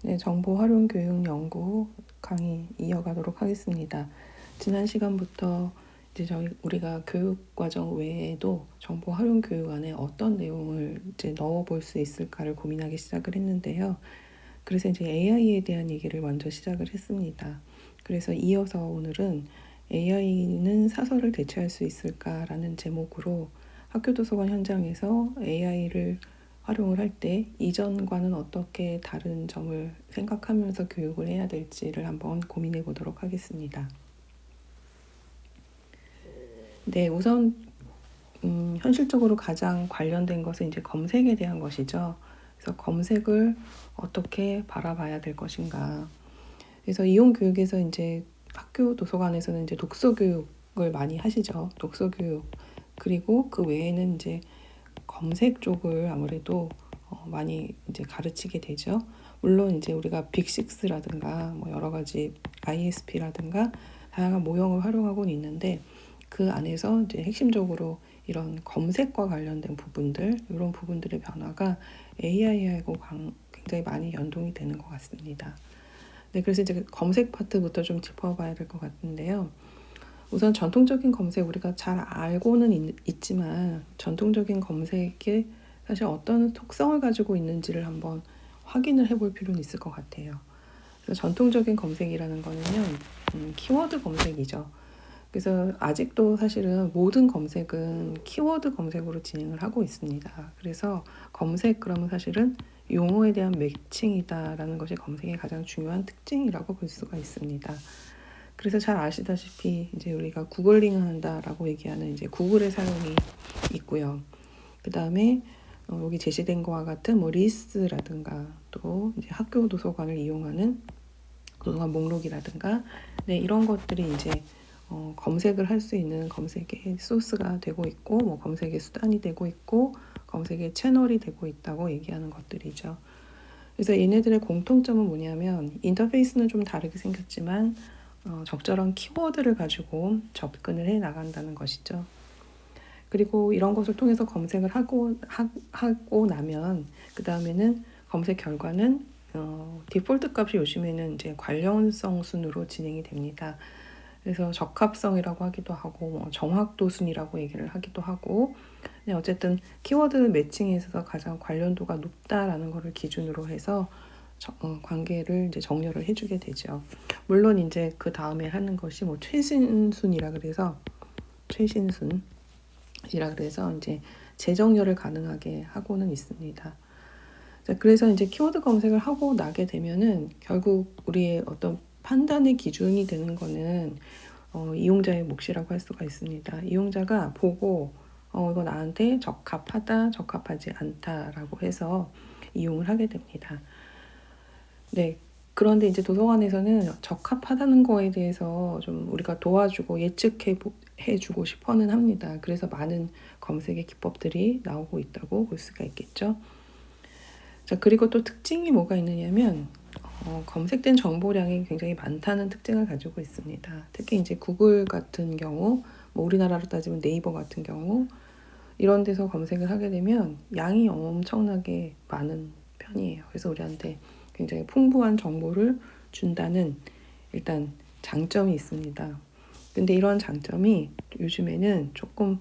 네, 정보 활용 교육 연구 강의 이어가도록 하겠습니다. 지난 시간부터 이제 우리가 교육 과정 외에도 정보 활용 교육 안에 어떤 내용을 이제 넣어볼 수 있을까를 고민하기 시작을 했는데요. 그래서 이제 AI에 대한 얘기를 먼저 시작을 했습니다. 그래서 이어서 오늘은 AI는 사설을 대체할 수 있을까라는 제목으로 학교 도서관 현장에서 AI를 활용을 할 때 이전과는 어떻게 다른 점을 생각하면서 교육을 해야 될지를 한번 고민해 보도록 하겠습니다. 네, 우선 현실적으로 가장 관련된 것은 이제 검색에 대한 것이죠. 그래서 검색을 어떻게 바라봐야 될 것인가. 그래서 이용 교육에서 이제 학교 도서관에서는 이제 독서 교육을 많이 하시죠. 독서 교육. 그리고 그 외에는 이제 검색 쪽을 아무래도 많이 이제 가르치게 되죠. 물론 이제 우리가 빅6라든가 뭐 여러 가지 ISP라든가 다양한 모형을 활용하고는 있는데 그 안에서 이제 핵심적으로 이런 검색과 관련된 부분들, 이런 부분들의 변화가 AI하고 굉장히 많이 연동이 되는 것 같습니다. 네, 그래서 이제 검색 파트부터 좀 짚어봐야 될 것 같은데요. 우선 전통적인 검색 우리가 잘 알고는 있지만 전통적인 검색이 사실 어떤 특성을 가지고 있는지를 한번 확인을 해볼 필요는 있을 것 같아요. 그래서 전통적인 검색이라는 거는요, 키워드 검색이죠. 그래서 아직도 사실은 모든 검색은 키워드 검색으로 진행을 하고 있습니다. 그래서 검색 그러면 사실은 용어에 대한 매칭이다라는 것이 검색의 가장 중요한 특징이라고 볼 수가 있습니다. 그래서 잘 아시다시피 이제 우리가 구글링을 한다라고 얘기하는 이제 구글의 사용이 있고요. 그 다음에 여기 제시된 것과 같은 뭐 리스트라든가 또 이제 학교 도서관을 이용하는 도서관 목록이라든가 네, 이런 것들이 이제 검색을 할 수 있는 검색의 소스가 되고 있고 뭐 검색의 수단이 되고 있고 검색의 채널이 되고 있다고 얘기하는 것들이죠. 그래서 얘네들의 공통점은 뭐냐면 인터페이스는 좀 다르게 생겼지만 적절한 키워드를 가지고 접근을 해 나간다는 것이죠. 그리고 이런 것을 통해서 검색을 하고 나면 그 다음에는 검색 결과는 디폴트 값이 요즘에는 이제 관련성 순으로 진행이 됩니다. 그래서 적합성이라고 하기도 하고 뭐 정확도 순이라고 얘기를 하기도 하고 어쨌든 키워드 매칭에 있어서 가장 관련도가 높다라는 것을 기준으로 해서 관계를 이제 정렬을 해주게 되죠. 물론 이제 그 다음에 하는 것이 뭐 최신순이라 그래서 이제 재정렬을 가능하게 하고는 있습니다. 자, 그래서 이제 키워드 검색을 하고 나게 되면은 결국 우리의 어떤 판단의 기준이 되는 거는 이용자의 몫이라고 할 수가 있습니다. 이용자가 보고 이거 나한테 적합하다, 적합하지 않다라고 해서 이용을 하게 됩니다. 네. 그런데 이제 도서관에서는 적합하다는 거에 대해서 좀 우리가 도와주고 예측해주고 싶어는 합니다. 그래서 많은 검색의 기법들이 나오고 있다고 볼 수가 있겠죠. 자, 그리고 또 특징이 뭐가 있느냐면 검색된 정보량이 굉장히 많다는 특징을 가지고 있습니다. 특히 이제 구글 같은 경우, 뭐 우리나라로 따지면 네이버 같은 경우 이런 데서 검색을 하게 되면 양이 엄청나게 많은 편이에요. 그래서 우리한테 굉장히 풍부한 정보를 준다는 일단 장점이 있습니다. 근데 이런 장점이 요즘에는 조금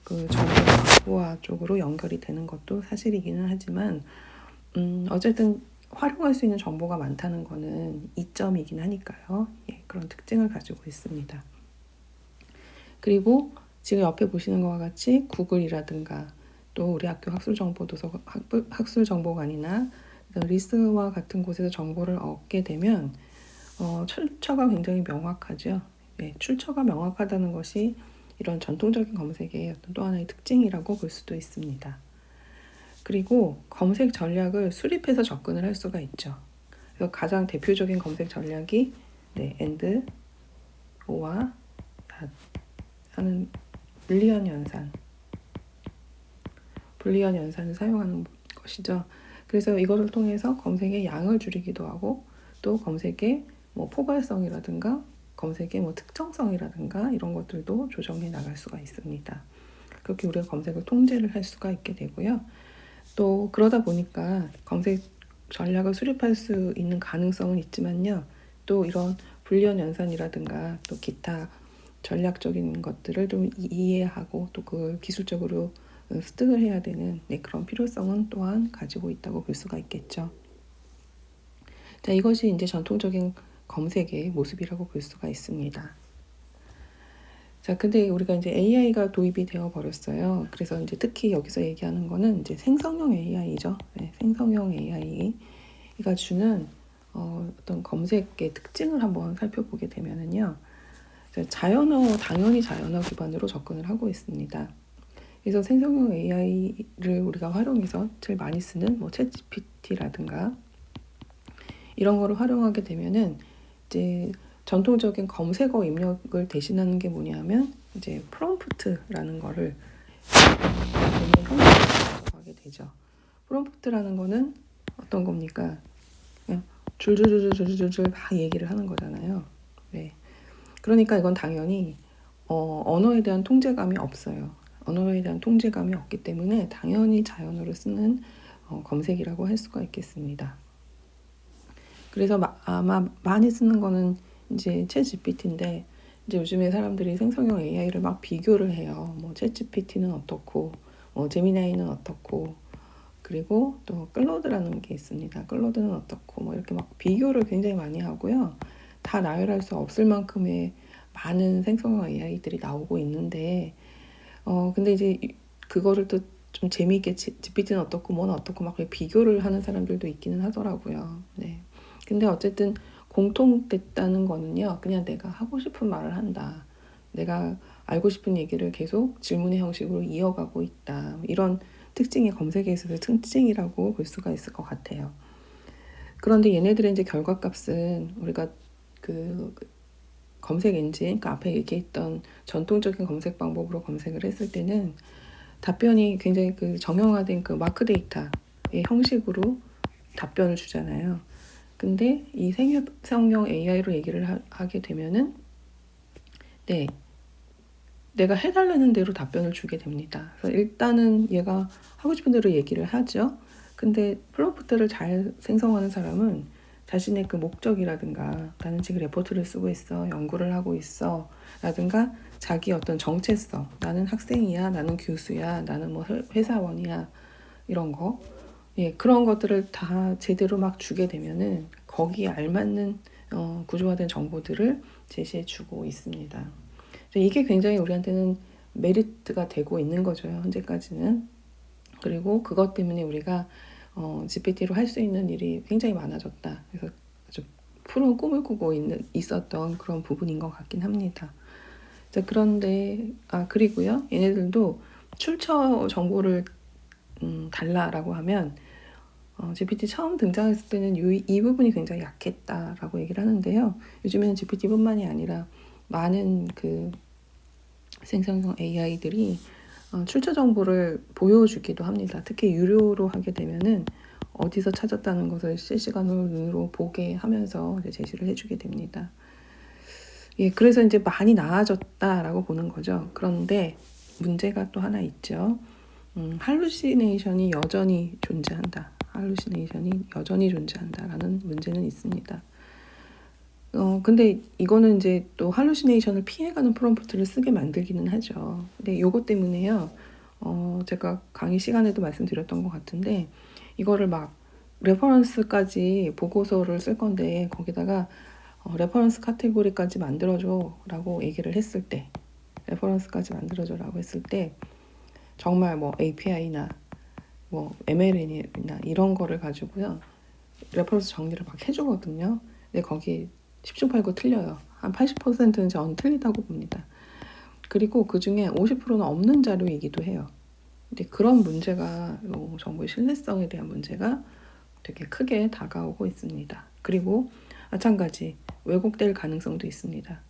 그 정보 과부하 쪽으로 연결이 되는 것도 사실이기는 하지만 어쨌든 활용할 수 있는 정보가 많다는 거는 이점이긴 하니까요. 예, 그런 특징을 가지고 있습니다. 그리고 지금 옆에 보시는 것과 같이 구글이라든가 또 우리 학교 학술정보관이나 리스와 같은 곳에서 정보를 얻게 되면 출처가 굉장히 명확하죠. 네, 출처가 명확하다는 것이 이런 전통적인 검색의 어떤 또 하나의 특징이라고 볼 수도 있습니다. 그리고 검색 전략을 수립해서 접근을 할 수가 있죠. 그래서 가장 대표적인 검색 전략이 and, or와 that 하는 불리한 연산을 사용하는 것이죠. 그래서 이것을 통해서 검색의 양을 줄이기도 하고 또 검색의 뭐 포괄성이라든가 검색의 뭐 특정성이라든가 이런 것들도 조정해 나갈 수가 있습니다. 그렇게 우리가 검색을 통제를 할 수가 있게 되고요. 또 그러다 보니까 검색 전략을 수립할 수 있는 가능성은 있지만요. 또 이런 불리한 연산이라든가 또 기타 전략적인 것들을 좀 이해하고 또 그걸 기술적으로 습득을 해야 되는 그런 필요성은 또한 가지고 있다고 볼 수가 있겠죠. 자, 이것이 이제 전통적인 검색의 모습이라고 볼 수가 있습니다. 자, 근데 우리가 이제 AI가 도입이 되어 버렸어요. 그래서 이제 특히 여기서 얘기하는 거는 이제 생성형 AI죠. 네, 생성형 AI가 주는 어떤 검색의 특징을 한번 살펴보게 되면은요. 당연히 자연어 기반으로 접근을 하고 있습니다. 그래서 생성형 AI를 우리가 활용해서 제일 많이 쓰는 챗 GPT라든가 이런 거를 활용하게 되면은 이제 전통적인 검색어 입력을 대신하는 게 뭐냐면 이제 프롬프트라는 거를 하게 되죠. 프롬프트라는 거는 어떤 겁니까? 그냥 줄줄줄줄줄줄 막 얘기를 하는 거잖아요. 네. 그러니까 이건 당연히 언어에 대한 통제감이 없어요. 언어에 대한 통제감이 없기 때문에 당연히 자연어를 쓰는 검색이라고 할 수가 있겠습니다. 그래서 아마 많이 쓰는 거는 이제 챗 GPT인데 이제 요즘에 사람들이 생성형 AI를 막 비교를 해요. 챗 GPT는 어떻고, 제미나이는 어떻고, 그리고 또 클로드라는 게 있습니다. 클로드는 어떻고, 이렇게 막 비교를 굉장히 많이 하고요. 다 나열할 수 없을 만큼의 많은 생성형 AI들이 나오고 있는데, 근데 이제 그거를 또 좀 재미있게 GPT는 어떻고, 뭐는 어떻고 막 비교를 하는 사람들도 있기는 하더라고요. 네. 근데 어쨌든 공통됐다는 거는요. 그냥 내가 하고 싶은 말을 한다. 내가 알고 싶은 얘기를 계속 질문의 형식으로 이어가고 있다. 이런 특징이 검색에 있어서 특징이라고 볼 수가 있을 것 같아요. 그런데 얘네들의 이제 결과값은 우리가 그 검색 엔진, 그러니까 앞에 얘기했던 전통적인 검색 방법으로 검색을 했을 때는 답변이 굉장히 그 정형화된 그 마크 데이터의 형식으로 답변을 주잖아요. 근데 이 생성형 AI로 얘기를 하게 되면은 네, 내가 해달라는 대로 답변을 주게 됩니다. 그래서 일단은 얘가 하고 싶은 대로 얘기를 하죠. 근데 프롬프트를 잘 생성하는 사람은 자신의 그 목적이라든가 나는 지금 레포트를 쓰고 있어, 연구를 하고 있어 라든가 자기 어떤 정체성, 나는 학생이야, 나는 교수야, 나는 뭐 회사원이야 이런 거, 그런 것들을 다 제대로 막 주게 되면은 거기에 알맞는 구조화된 정보들을 제시해주고 있습니다. 이게 굉장히 우리한테는 메리트가 되고 있는 거죠. 현재까지는. 그리고 그것 때문에 우리가 GPT로 할 수 있는 일이 굉장히 많아졌다. 그래서 아주 푸른 꿈을 꾸고 있었던 그런 부분인 것 같긴 합니다. 자, 그런데 그리고요. 얘네들도 출처 정보를 달라라고 하면 GPT 처음 등장했을 때는 이 부분이 굉장히 약했다라고 얘기를 하는데요. 요즘에는 GPT뿐만이 아니라 많은 그 생성형 AI들이 출처 정보를 보여주기도 합니다. 특히 유료로 하게 되면은 어디서 찾았다는 것을 실시간으로 보게 하면서 이제 제시를 해주게 됩니다. 그래서 이제 많이 나아졌다라고 보는 거죠. 그런데 문제가 또 하나 있죠. 할루시네이션이 여전히 존재한다. 할루시네이션이 여전히 존재한다라는 문제는 있습니다. 근데 이거는 이제 또 할루시네이션을 피해가는 프롬프트를 쓰게 만들기는 하죠. 근데 요거 때문에요. 제가 강의 시간에도 말씀드렸던 것 같은데 이거를 막 레퍼런스까지 보고서를 쓸 건데 거기다가 레퍼런스 카테고리까지 만들어줘 라고 얘기를 했을 때 레퍼런스까지 만들어줘 라고 했을 때 정말 뭐 API나 뭐 MLN이나 이런 거를 가지고요. 레퍼런스 정리를 막 해주거든요. 근데 거기 10중 8구 틀려요. 한 80%는 저는 틀리다고 봅니다. 그리고 그 중에 50%는 없는 자료이기도 해요. 근데 그런 문제가 정보의 신뢰성에 대한 문제가 되게 크게 다가오고 있습니다. 그리고 마찬가지 왜곡될 가능성도 있습니다.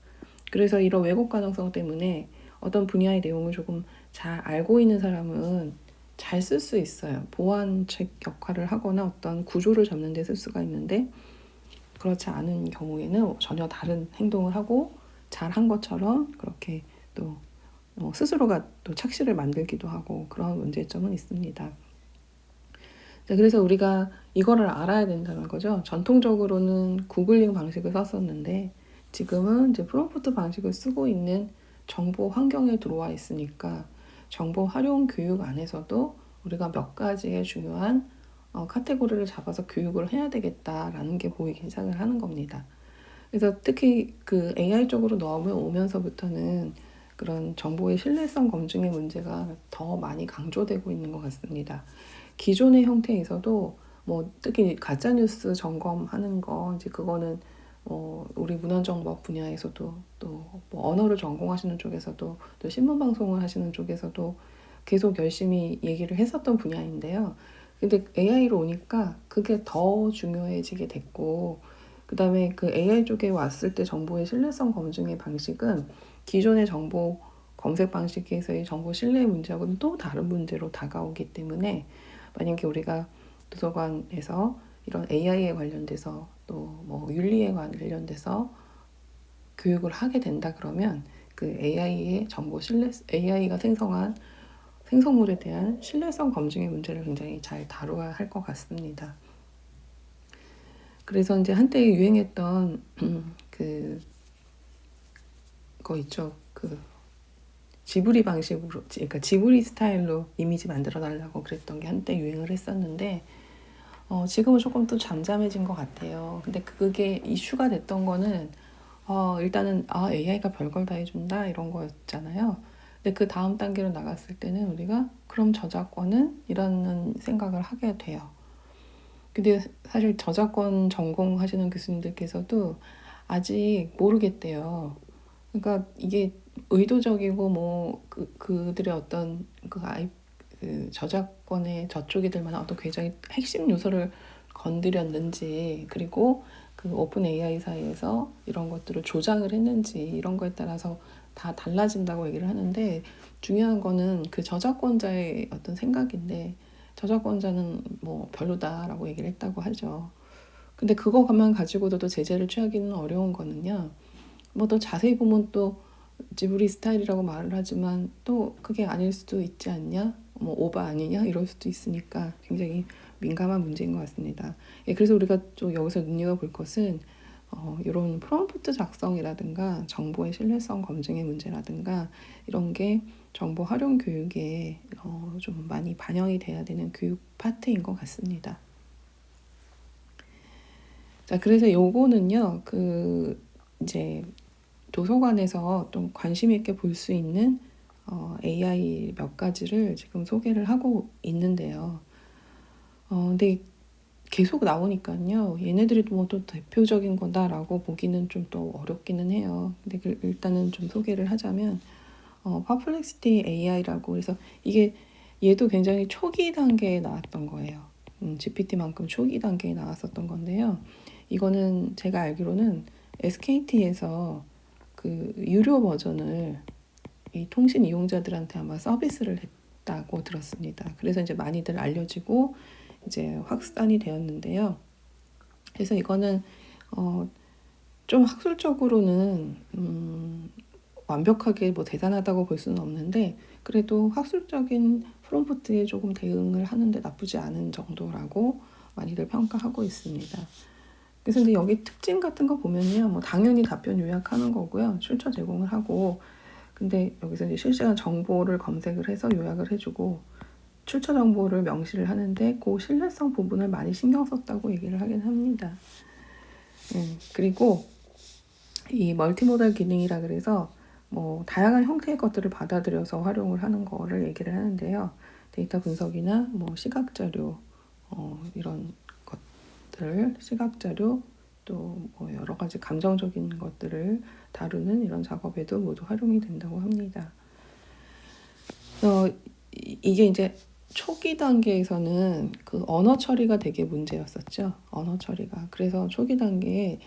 그래서 이런 왜곡 가능성 때문에 어떤 분야의 내용을 조금 잘 알고 있는 사람은 잘 쓸 수 있어요. 보완책 역할을 하거나 어떤 구조를 잡는 데 쓸 수가 있는데 그렇지 않은 경우에는 전혀 다른 행동을 하고 잘한 것처럼 그렇게 또 스스로가 또 착시를 만들기도 하고 그런 문제점은 있습니다. 네, 그래서 우리가 이거를 알아야 된다는 거죠. 전통적으로는 구글링 방식을 썼었는데 지금은 이제 프롬프트 방식을 쓰고 있는 정보 환경에 들어와 있으니까 정보 활용 교육 안에서도 우리가 몇 가지의 중요한 카테고리를 잡아서 교육을 해야 되겠다라는 게 보이기 시작을 하는 겁니다. 그래서 특히 그 AI 쪽으로 넘어오면서부터는 그런 정보의 신뢰성 검증의 문제가 더 많이 강조되고 있는 것 같습니다. 기존의 형태에서도 뭐 특히 가짜뉴스 점검하는 거 이제 그거는 우리 문헌정보 분야에서도 또뭐 언어를 전공하시는 쪽에서도 또 신문 방송을 하시는 쪽에서도 계속 열심히 얘기를 했었던 분야인데요. 근데 AI로 오니까 그게 더 중요해지게 됐고 그다음에 그 AI 쪽에 왔을 때 정보의 신뢰성 검증의 방식은 기존의 정보 검색 방식에서의 정보 신뢰 문제하고는 또 다른 문제로 다가오기 때문에 만약에 우리가 도서관에서 이런 AI에 관련돼서 또 뭐 윤리에 관련돼서 교육을 하게 된다 그러면 그 AI의 정보 신뢰, AI가 생성한 생성물에 대한 신뢰성 검증의 문제를 굉장히 잘 다뤄야 할 것 같습니다. 그래서 이제 한때 유행했던 그거 있죠. 그 지브리 방식으로, 그러니까 지브리 스타일로 이미지 만들어 달라고 그랬던 게 한때 유행을 했었는데 지금은 조금 또 잠잠해진 것 같아요. 근데 그게 이슈가 됐던 거는 일단은 AI가 별걸 다 해준다 이런 거였잖아요. 근데 그 다음 단계로 나갔을 때는 우리가 그럼 저작권은? 이라는 생각을 하게 돼요. 근데 사실 저작권 전공하시는 교수님들께서도 아직 모르겠대요. 그러니까 이게 의도적이고 뭐 그들의 어떤 그 저작권의 저쪽이들만 어떤 굉장히 핵심 요소를 건드렸는지 그리고 그 오픈 AI 사이에서 이런 것들을 조장을 했는지 이런 거에 따라서 다 달라진다고 얘기를 하는데 중요한 거는 그 저작권자의 어떤 생각인데 저작권자는 뭐 별로다라고 얘기를 했다고 하죠. 근데 그거만 가지고도 또 제재를 취하기는 어려운 거는요. 뭐 더 자세히 보면 또 지브리 스타일이라고 말을 하지만 또 그게 아닐 수도 있지 않냐? 뭐 오바 아니냐? 이럴 수도 있으니까 굉장히 민감한 문제인 것 같습니다. 예, 그래서 우리가 좀 여기서 눈여겨볼 것은 이런 프롬프트 작성이라든가 정보의 신뢰성 검증의 문제라든가 이런 게 정보 활용 교육에 좀 많이 반영이 돼야 되는 교육 파트인 것 같습니다. 자, 그래서 요거는요, 이제 도서관에서 좀 관심 있게 볼 수 있는 AI 몇 가지를 지금 소개를 하고 있는데요. 근데 계속 나오니까요. 얘네들이 뭐 또 대표적인 거다라고 보기는 좀 또 어렵기는 해요. 근데 일단은 좀 소개를 하자면 퍼플렉시티 AI라고 그래서 이게 얘도 굉장히 초기 단계에 나왔던 거예요. GPT만큼 초기 단계에 나왔었던 건데요. 이거는 제가 알기로는 SKT에서 그 유료 버전을 이 통신 이용자들한테 아마 서비스를 했다고 들었습니다. 그래서 이제 많이들 알려지고 이제 확산이 되었는데요. 그래서 이거는 좀 학술적으로는 완벽하게 뭐 대단하다고 볼 수는 없는데 그래도 학술적인 프롬프트에 조금 대응을 하는데 나쁘지 않은 정도라고 많이들 평가하고 있습니다. 그래서 이제 여기 특징 같은 거 보면요, 뭐 당연히 답변 요약하는 거고요, 출처 제공을 하고, 근데 여기서 이제 실시간 정보를 검색을 해서 요약을 해주고 출처 정보를 명시를 하는데 그 신뢰성 부분을 많이 신경 썼다고 얘기를 하긴 합니다. 그리고 이 멀티모달 기능이라 그래서 뭐 다양한 형태의 것들을 받아들여서 활용을 하는 거를 얘기를 하는데요. 데이터 분석이나 뭐 시각 자료 이런 것들, 시각 자료 또 뭐 여러 가지 감정적인 것들을 다루는 이런 작업에도 모두 활용이 된다고 합니다. 이게 이제 초기 단계에서는 그 언어 처리가 되게 문제였었죠. 언어 처리가. 그래서 초기 단계에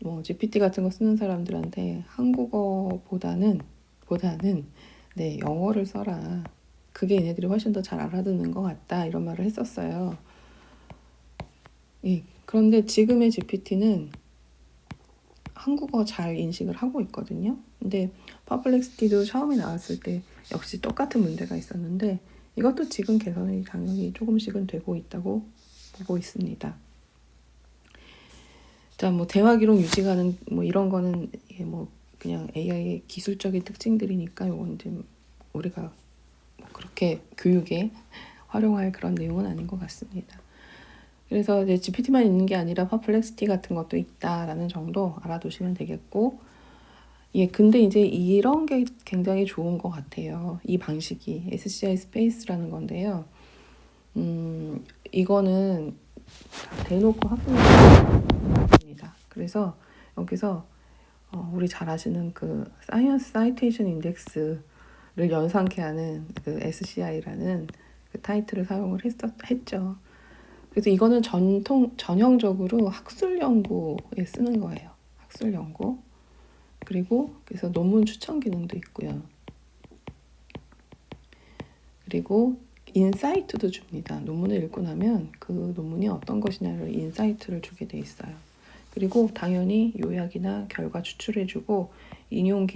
뭐 GPT 같은 거 쓰는 사람들한테 한국어보다는 네, 영어를 써라. 그게 얘네들이 훨씬 더 잘 알아듣는 것 같다. 이런 말을 했었어요. 예, 그런데 지금의 GPT는 한국어 잘 인식을 하고 있거든요. 근데 퍼플렉시티도 처음에 나왔을 때 역시 똑같은 문제가 있었는데 이것도 지금 개선이 당연히 조금씩은 되고 있다고 보고 있습니다. 자, 뭐 대화 기록 유지가는 뭐 이런 거는 이게 뭐 그냥 AI의 기술적인 특징들이니까 이건 이제 우리가 뭐 그렇게 교육에 활용할 그런 내용은 아닌 것 같습니다. 그래서 이제 GPT만 있는 게 아니라 퍼플렉시티 같은 것도 있다라는 정도 알아두시면 되겠고, 예, 근데 이제 이런 게 굉장히 좋은 것 같아요. 이 방식이 SCI 스페이스라는 건데요. 이거는 대놓고 학습입니다. 그래서 여기서 우리 잘 아시는 그 사이언스 사이테이션 인덱스를 연상케 하는 그 SCI라는 그 타이틀을 사용을 했죠. 그래서 이거는 전형적으로 학술 연구에 쓰는 거예요. 학술 연구. 그리고 그래서 논문 추천 기능도 있고요. 그리고 인사이트도 줍니다. 논문을 읽고 나면 그 논문이 어떤 것이냐를 인사이트를 주게 돼 있어요. 그리고 당연히 요약이나 결과 추출해주고 인용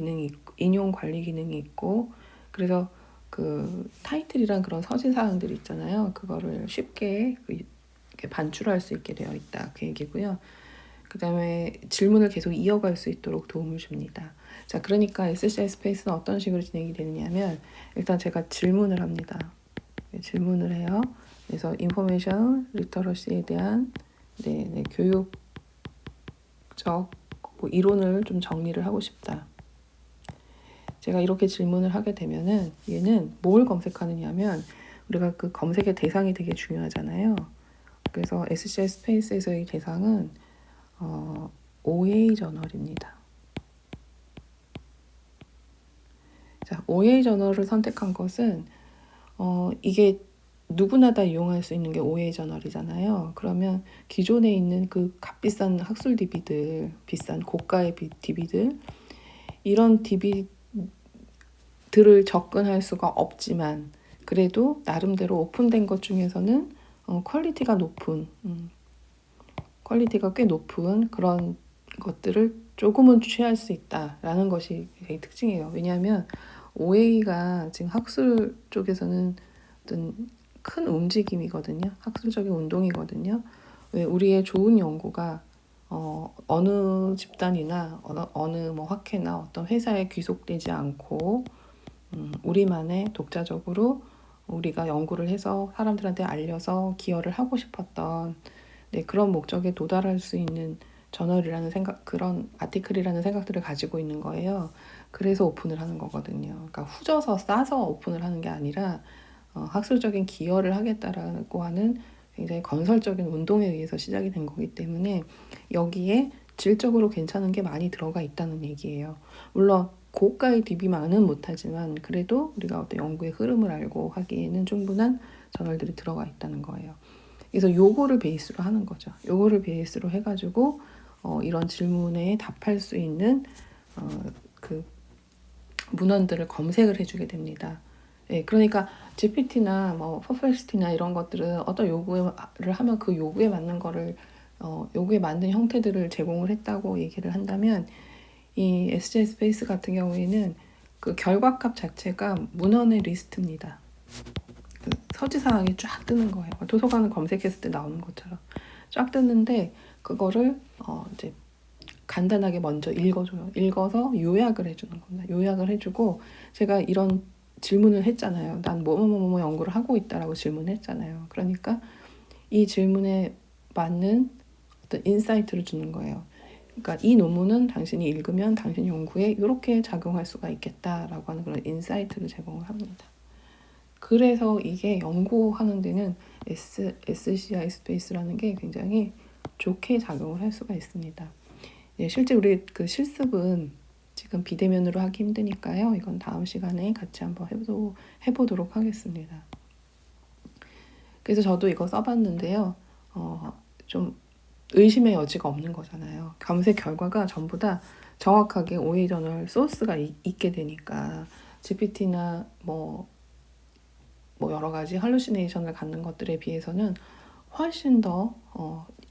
관리 기능이 있고, 그래서 그 타이틀이란 그런 서지 사항들 있잖아요. 그거를 쉽게 이렇게 반출할 수 있게 되어 있다. 그 얘기고요. 그 다음에 질문을 계속 이어갈 수 있도록 도움을 줍니다. 자, 그러니까 SCI 스페이스는 어떤 식으로 진행이 되느냐면, 일단 제가 질문을 합니다. 질문을 해요. 그래서 인포메이션 리터러시에 대한 교육적 뭐 이론을 좀 정리를 하고 싶다. 제가 이렇게 질문을 하게 되면은 얘는 뭘 검색하느냐면, 우리가 그 검색의 대상이 되게 중요하잖아요. 그래서 SCI 스페이스에서의 대상은 OA 저널입니다. 자, OA 저널을 선택한 것은 이게 누구나 다 이용할 수 있는 게 OA 저널이잖아요. 그러면 기존에 있는 그 값비싼 학술 DB들, 비싼 고가의 DB들, 이런 DB들을 접근할 수가 없지만 그래도 나름대로 오픈된 것 중에서는 퀄리티가 꽤 높은 그런 것들을 조금은 취할 수 있다라는 것이 되게 특징이에요. 왜냐하면 OA가 지금 학술 쪽에서는 어떤 큰 움직임이거든요. 학술적인 운동이거든요. 왜 우리의 좋은 연구가 어느 집단이나 어느 뭐 학회나 어떤 회사에 귀속되지 않고 우리만의 독자적으로 우리가 연구를 해서 사람들한테 알려서 기여를 하고 싶었던 그런 목적에 도달할 수 있는 저널이라는 생각, 그런 아티클이라는 생각들을 가지고 있는 거예요. 그래서 오픈을 하는 거거든요. 그러니까 후져서 싸서 오픈을 하는 게 아니라 학술적인 기여를 하겠다라고 하는 굉장히 건설적인 운동에 의해서 시작이 된 거기 때문에 여기에 질적으로 괜찮은 게 많이 들어가 있다는 얘기예요. 물론 고가의 DB만은 못하지만 그래도 우리가 어떤 연구의 흐름을 알고 하기에는 충분한 저널들이 들어가 있다는 거예요. 그래서 요거를 베이스로 하는 거죠. 요거를 베이스로 해가지고 이런 질문에 답할 수 있는 그 문헌들을 검색을 해주게 됩니다. 예, 그러니까 GPT나 뭐 퍼플렉시티나 이런 것들은 어떤 요구를 하면 그 요구에 맞는 거를 요구에 맞는 형태들을 제공을 했다고 얘기를 한다면, 이 SJ 스페이스 같은 경우에는 그 결과값 자체가 문헌의 리스트입니다. 그 서지 사항이 쫙 뜨는 거예요. 도서관을 검색했을 때 나오는 것처럼 쫙 뜨는데 그거를 이제 간단하게 먼저 읽어줘요. 읽어서 요약을 해주는 겁니다. 요약을 해주고, 제가 이런 질문을 했잖아요. 난 뭐뭐뭐뭐 연구를 하고 있다라고 질문했잖아요. 그러니까 이 질문에 맞는 어떤 인사이트를 주는 거예요. 그러니까 이 논문은 당신이 읽으면 당신 연구에 이렇게 작용할 수가 있겠다라고 하는 그런 인사이트를 제공을 합니다. 그래서 이게 연구하는 데는 SCI 스페이스라는 게 굉장히 좋게 작용을 할 수가 있습니다. 실제 우리 그 실습은 지금 비대면으로 하기 힘드니까요. 이건 다음 시간에 같이 한번 해보도록 하겠습니다. 그래서 저도 이거 써봤는데요. 좀 의심의 여지가 없는 거잖아요. 검색 결과가 전부 다 정확하게 OA 저널 소스가 있게 되니까 GPT나 뭐 여러 가지 할루시네이션을 갖는 것들에 비해서는 훨씬 더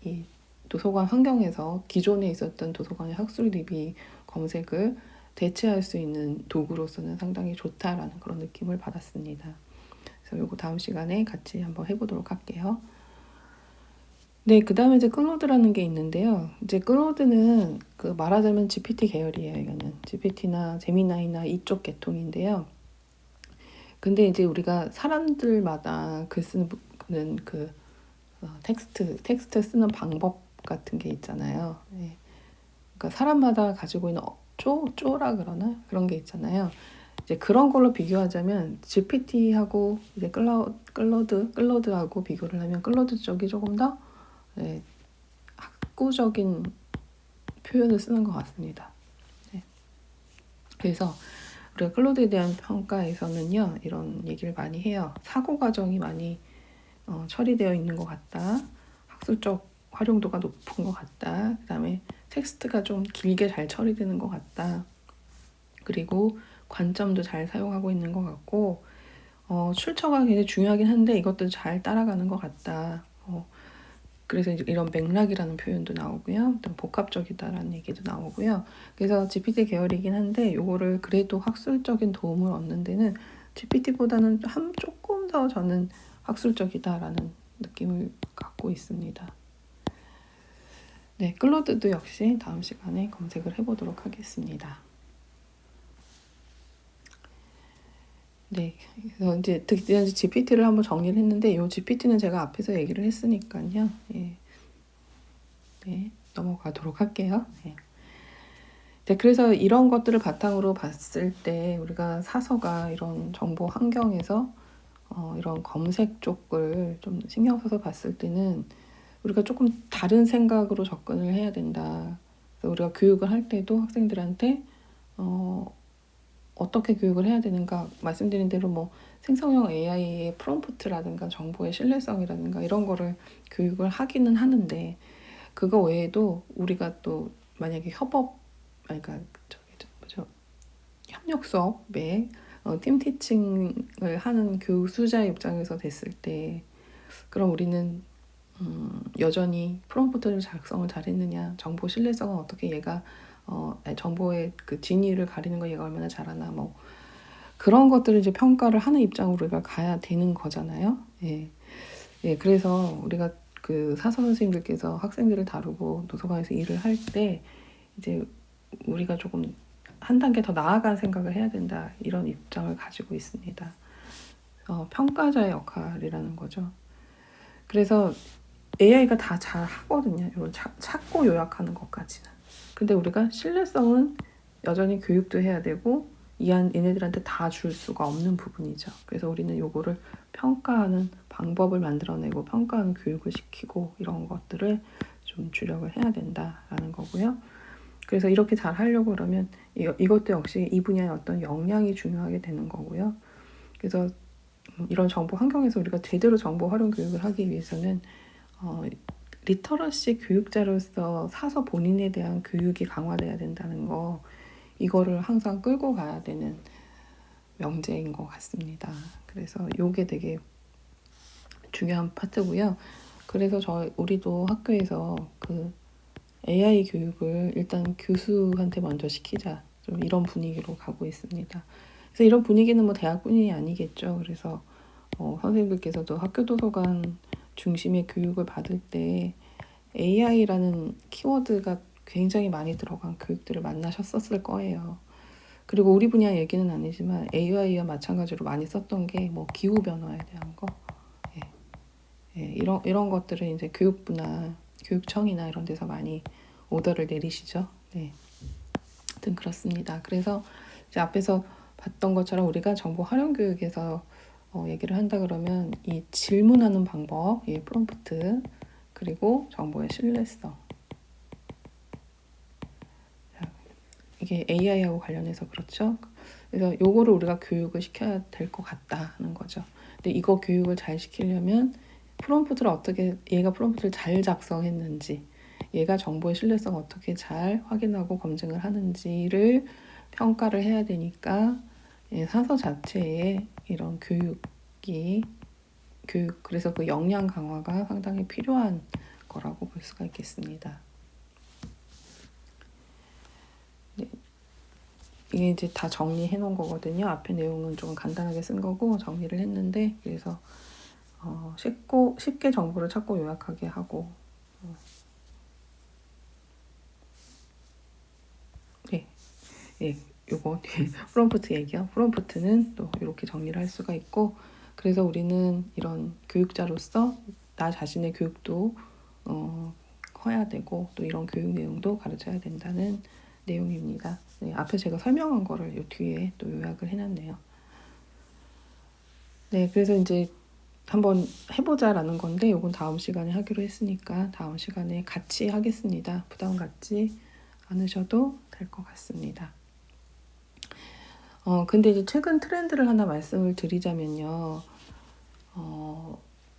이 도서관 환경에서 기존에 있었던 도서관의 학술 DB 검색을 대체할 수 있는 도구로서는 상당히 좋다라는 그런 느낌을 받았습니다. 그래서 이거 다음 시간에 같이 한번 해보도록 할게요. 네, 그 다음에 이제 클로드라는 게 있는데요. 이제 클로드는 그 말하자면 GPT 계열이에요. 이거는 GPT나 제미나이나 이쪽 계통인데요. 근데 이제 우리가 사람들마다 글 쓰는 그 텍스트 쓰는 방법 같은 게 있잖아요. 네. 그러니까 사람마다 가지고 있는 쪼라 그러나 그런 게 있잖아요. 이제 그런 걸로 비교하자면 GPT하고 이제 클로드하고 비교를 하면 클로드 쪽이 조금 더 네, 학구적인 표현을 쓰는 것 같습니다. 네. 그래서 우리가 클로드에 대한 평가에서는요, 이런 얘기를 많이 해요. 사고 과정이 많이 처리되어 있는 것 같다. 학술적 활용도가 높은 것 같다. 그 다음에 텍스트가 좀 길게 잘 처리되는 것 같다. 그리고 관점도 잘 사용하고 있는 것 같고, 출처가 굉장히 중요하긴 한데 이것도 잘 따라가는 것 같다. 그래서 이런 맥락이라는 표현도 나오고요. 또 복합적이다라는 얘기도 나오고요. 그래서 GPT 계열이긴 한데 요거를 그래도 학술적인 도움을 얻는 데는 GPT보다는 조금 더 저는 학술적이다라는 느낌을 갖고 있습니다. 네, 클로드도 역시 다음 시간에 검색을 해보도록 하겠습니다. 네, 그래서 이제 드디어 GPT를 한번 정리를 했는데 이 GPT는 제가 앞에서 얘기를 했으니까요. 예. 네, 넘어가도록 할게요. 네. 네, 그래서 이런 것들을 바탕으로 봤을 때 우리가 사서가 이런 정보 환경에서 이런 검색 쪽을 좀 신경 써서 봤을 때는 우리가 조금 다른 생각으로 접근을 해야 된다. 그래서 우리가 교육을 할 때도 학생들한테 어떻게 교육을 해야 되는가 말씀드린 대로 뭐 생성형 AI의 프롬프트라든가 정보의 신뢰성이라든가 이런 거를 교육을 하기는 하는데 그거 외에도 우리가 또 만약에 그러니까 협력 수업에 팀 티칭을 하는 교수자 입장에서 됐을 때 그럼 우리는 여전히 프롬프트를 작성을 잘했느냐, 정보 신뢰성은 어떻게 얘가 정보의 그 진위를 가리는 거 얘가 얼마나 잘하나 뭐 그런 것들을 이제 평가를 하는 입장으로 우리가 가야 되는 거잖아요. 예. 예, 그래서 우리가 그 사서 선생님들께서 학생들을 다루고 도서관에서 일을 할 때 이제 우리가 조금 한 단계 더 나아간 생각을 해야 된다 이런 입장을 가지고 있습니다. 평가자의 역할이라는 거죠. 그래서 AI가 다 잘 하거든요. 이런 찾고 요약하는 것까지는. 근데 우리가 신뢰성은 여전히 교육도 해야 되고 얘네들한테 다 줄 수가 없는 부분이죠. 그래서 우리는 요거를 평가하는 방법을 만들어내고 평가하는 교육을 시키고 이런 것들을 좀 주력을 해야 된다라는 거고요. 그래서 이렇게 잘 하려고 그러면 이것도 역시 이 분야의 어떤 역량이 중요하게 되는 거고요. 그래서 이런 정보 환경에서 우리가 제대로 정보 활용 교육을 하기 위해서는 리터러시 교육자로서 사서 본인에 대한 교육이 강화돼야 된다는 거 이거를 항상 끌고 가야 되는 명제인 것 같습니다. 그래서 이게 되게 중요한 파트고요. 그래서 우리도 학교에서 그 AI 교육을 일단 교수한테 먼저 시키자. 좀 이런 분위기로 가고 있습니다. 그래서 이런 분위기는 뭐 대학뿐이 아니겠죠. 그래서 선생님들께서도 학교 도서관 중심의 교육을 받을 때 AI라는 키워드가 굉장히 많이 들어간 교육들을 만나셨었을 거예요. 그리고 우리 분야 얘기는 아니지만 AI와 마찬가지로 많이 썼던 게 뭐 기후 변화에 대한 거, 예, 이런 것들을 이제 교육부나 교육청이나 이런 데서 많이 오더를 내리시죠. 네, 하여튼 그렇습니다. 그래서 이제 앞에서 봤던 것처럼 우리가 정보 활용 교육에서 얘기를 한다 그러면 이 질문하는 방법, 이 프롬프트, 그리고 정보의 신뢰성. 이게 AI하고 관련해서 그렇죠. 그래서 요거를 우리가 교육을 시켜야 될 것 같다는 거죠. 근데 이거 교육을 잘 시키려면 얘가 프롬프트를 잘 작성했는지, 얘가 정보의 신뢰성 어떻게 잘 확인하고 검증을 하는지를 평가를 해야 되니까 사서 자체에 이런 그래서 그 역량 강화가 상당히 필요한 거라고 볼 수가 있겠습니다. 네. 이게 이제 다 정리해 놓은 거거든요. 앞에 내용은 좀 간단하게 쓴 거고 정리를 했는데 그래서 쉽게 정보를 찾고 요약하게 하고 네, 예, 요거 프롬프트 얘기요. 프롬프트는 또 이렇게 정리를 할 수가 있고, 그래서 우리는 이런 교육자로서 나 자신의 교육도 커야 되고 또 이런 교육 내용도 가르쳐야 된다는 내용입니다. 네, 앞에 제가 설명한 거를 요 뒤에 또 요약을 해놨네요. 네, 그래서 이제 한번 해보자라는 건데 요건 다음 시간에 하기로 했으니까 다음 시간에 같이 하겠습니다. 부담 갖지 않으셔도 될 것 같습니다. 근데 이제 최근 트렌드를 하나 말씀을 드리자면요.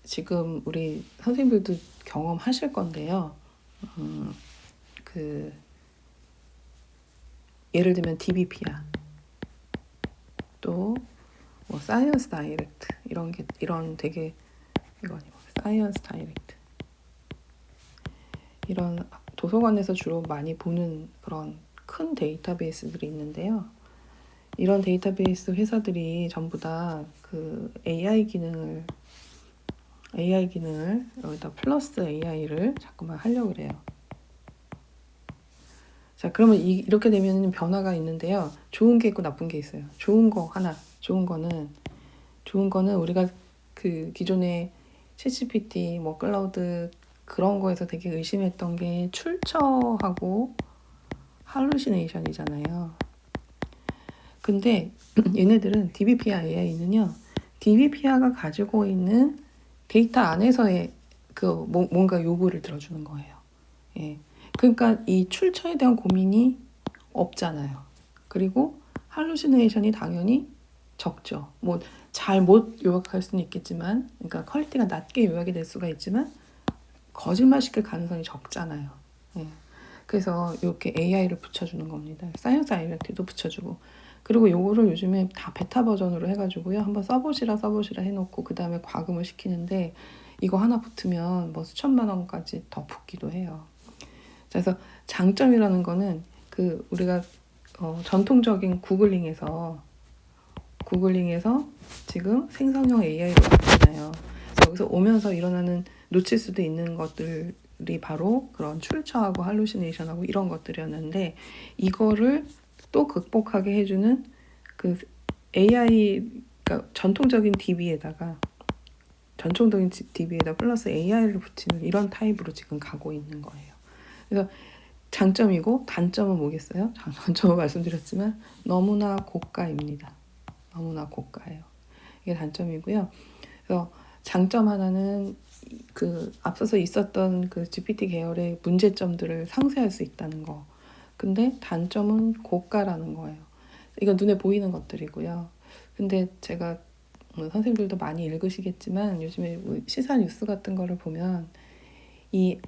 지금 우리 선생님들도 경험하실 건데요. 그 예를 들면 DBP야. 또 뭐 사이언스 다이렉트 이런 되게 이거 사이언스 다이렉트 이런 도서관에서 주로 많이 보는 그런 큰 데이터베이스들이 있는데요. 이런 데이터베이스 회사들이 전부 다 그 AI 기능을 여기다 플러스 AI를 자꾸만 하려고 그래요. 자, 그러면 이렇게 되면 변화가 있는데요. 좋은 게 있고 나쁜 게 있어요. 좋은 거는 우리가 그 기존에 챗GPT, 뭐 클라우드 그런 거에서 되게 의심했던 게 출처하고 할루시네이션이잖아요. 근데 얘네들은 DBPR AI는요. DBPR가 가지고 있는 데이터 안에서의 그 뭔가 요구를 들어주는 거예요. 예. 그러니까 이 출처에 대한 고민이 없잖아요. 그리고 할루시네이션이 당연히 적죠. 뭐 잘 못 요약할 수는 있겠지만, 그러니까 퀄리티가 낮게 요약이 될 수가 있지만 거짓말 시킬 가능성이 적잖아요. 예. 그래서 이렇게 AI를 붙여주는 겁니다. 사이언스 다이렉트도 붙여주고. 그리고 요거를 요즘에 다 베타 버전으로 해가지고요. 한번 써보시라 해놓고 그 다음에 과금을 시키는데 이거 하나 붙으면 뭐 수천만 원까지 더 붙기도 해요. 그래서 장점이라는 거는 그 우리가 전통적인 구글링에서 지금 생성형 AI로 왔잖아요. 그래서 여기서 오면서 일어나는 놓칠 수도 있는 것들이 바로 그런 출처하고 할루시네이션하고 이런 것들이었는데 이거를 또 극복하게 해주는 그 AI, 그러니까 전통적인 DB에다 플러스 AI를 붙이는 이런 타입으로 지금 가고 있는 거예요. 그래서 장점이고 단점은 뭐겠어요? 단점은 말씀드렸지만 너무나 고가입니다. 너무나 고가예요. 이게 단점이고요. 그래서 장점 하나는 그 앞서서 있었던 그 GPT 계열의 문제점들을 상쇄할 수 있다는 거. 근데 단점은 고가라는 거예요. 이건 눈에 보이는 것들이고요. 근데 제가 선생님들도 많이 읽으시겠지만 요즘에 시사 뉴스 같은 거를 보면 이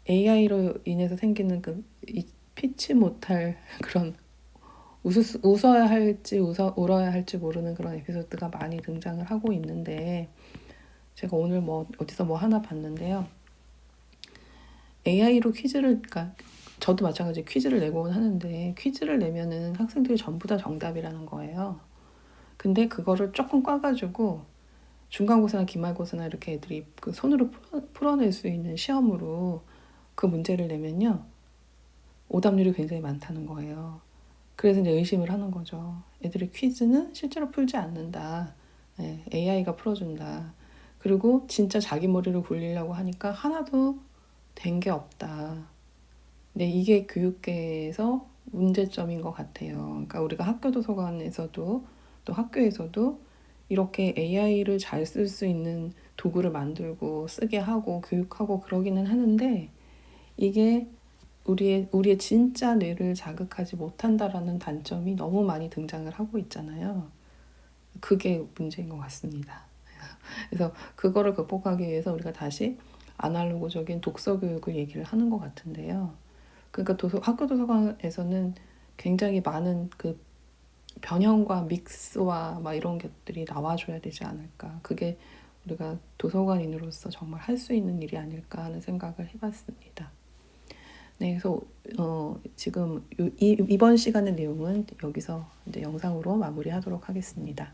AI로 인해서 생기는 이 피치 못할 그런 웃어야 할지 울어야 할지 모르는 그런 에피소드가 많이 등장을 하고 있는데 제가 오늘 뭐 어디서 뭐 하나 봤는데요. AI로 그러니까 저도 마찬가지 퀴즈를 내곤 하는데 퀴즈를 내면은 학생들이 전부 다 정답이라는 거예요. 근데 그거를 조금 꽈가지고 중간고사나 기말고사나 이렇게 애들이 그 손으로 풀어낼 수 있는 시험으로 그 문제를 내면요. 오답률이 굉장히 많다는 거예요. 그래서 이제 의심을 하는 거죠. 애들이 퀴즈는 실제로 풀지 않는다. 네, AI가 풀어준다. 그리고 진짜 자기 머리를 굴리려고 하니까 하나도 된 게 없다. 근데 이게 교육계에서 문제점인 것 같아요. 그러니까 우리가 학교 도서관에서도 또 학교에서도 이렇게 AI를 잘 쓸 수 있는 도구를 만들고 쓰게 하고 교육하고 그러기는 하는데 이게 우리의 진짜 뇌를 자극하지 못한다라는 단점이 너무 많이 등장을 하고 있잖아요. 그게 문제인 것 같습니다. 그래서 그거를 극복하기 위해서 우리가 다시 아날로그적인 독서 교육을 얘기를 하는 것 같은데요. 그러니까 학교 도서관에서는 굉장히 많은 그 변형과 믹스와 막 이런 것들이 나와줘야 되지 않을까. 그게 우리가 도서관인으로서 정말 할 수 있는 일이 아닐까 하는 생각을 해봤습니다. 네, 그래서 지금 이번 시간의 내용은 여기서 이제 영상으로 마무리하도록 하겠습니다.